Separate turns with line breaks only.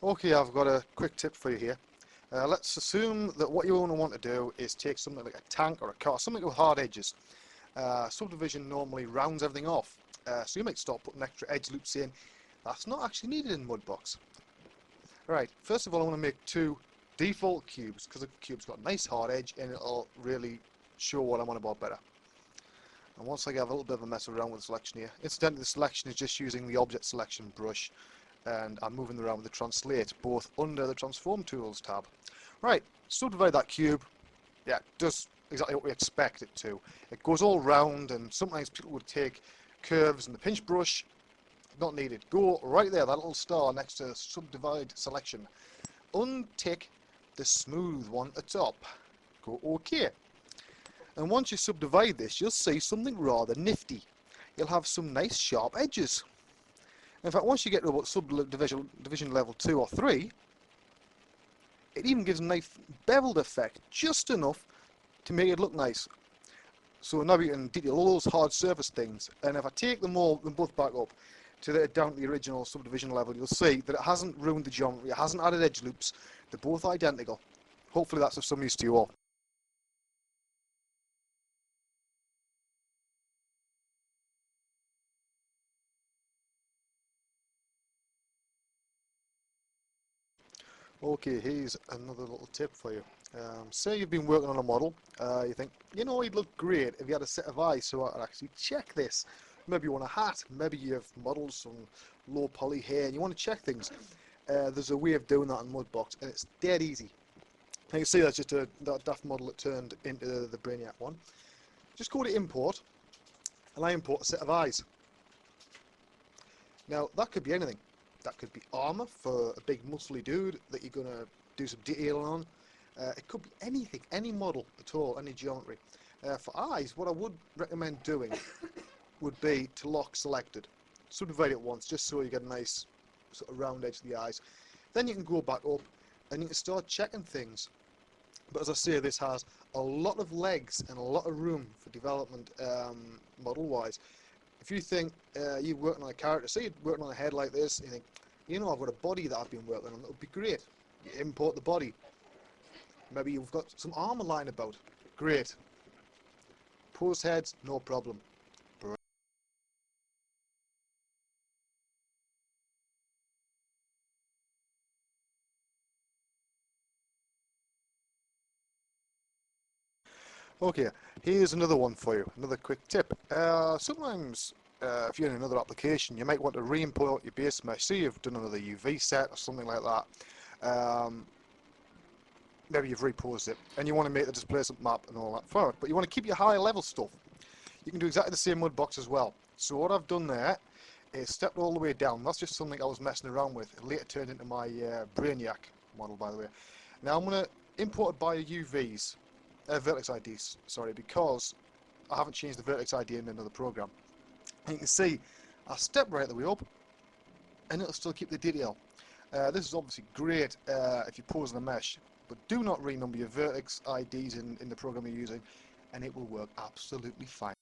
Okay, I've got a quick tip for you here. Let's assume that what you want to do is take something like a tank or a car, something with hard edges. Subdivision normally rounds everything off, so you might start putting extra edge loops in. That's not actually needed in Mudbox. Right, first of all I want to make two default cubes, because the cube's got a nice hard edge and it'll really show what I'm on about better. And once I have a little bit of a mess around with the selection here, incidentally the selection is just using the object selection brush, and I'm moving around with the translate both under the transform tools tab. Right, subdivide that cube. Yeah, it does exactly what we expect it to. It goes all round, and sometimes people would take curves and the pinch brush. Not needed. Go right there, that little star next to subdivide selection. Untick the smooth one at the top. Go OK. And once you subdivide this, you'll see something rather nifty. You'll have some nice sharp edges. In fact, once you get to about subdivision level 2 or 3, it even gives a nice beveled effect, just enough to make it look nice. So now we can detail all those hard surface things, and if I take them both back up to down to the original subdivision level, you'll see that it hasn't ruined the geometry, it hasn't added edge loops, they're both identical. Hopefully that's of some use to you all. Okay, here's another little tip for you. Say you've been working on a model, you think, you know, he'd look great if you had a set of eyes so I could actually check this. Maybe you want a hat, maybe you have modeled some low poly hair and you want to check things. There's a way of doing that in Mudbox and it's dead easy. Now you can see that's just that daft model that turned into the Brainiac one. Just go to import and I import a set of eyes. Now that could be anything. That could be armour for a big muscly dude that you're going to do some detailing on. It could be anything, any model at all, any geometry. For eyes, what I would recommend doing would be to lock selected. Subdivide it once just so you get a nice sort of round edge to the eyes. Then you can go back up and you can start checking things. But as I say, this has a lot of legs and a lot of room for development model-wise. If you think you're working on a character, say you're working on a head like this, and you think, you know, I've got a body that I've been working on, that would be great. You import the body. Maybe you've got some armour lying about. Great. Pose heads, no problem. Okay, here's another one for you, another quick tip. Sometimes if you're in another application, you might want to re-import your base mesh. See you've done another UV set or something like that. Maybe you've reposed it and you want to make the displacement map and all that for it, but you want to keep your high level stuff. You can do exactly the same Mudbox as well. So what I've done there is stepped all the way down. That's just something I was messing around with. It later turned into my Brainiac model, by the way. Now I'm going to import it by UVs. Vertex IDs, sorry, because I haven't changed the Vertex ID in another program. And you can see I step right the way up and it'll still keep the detail. This is obviously great if you pose in a mesh, but do not renumber your Vertex IDs in the program you're using and it will work absolutely fine.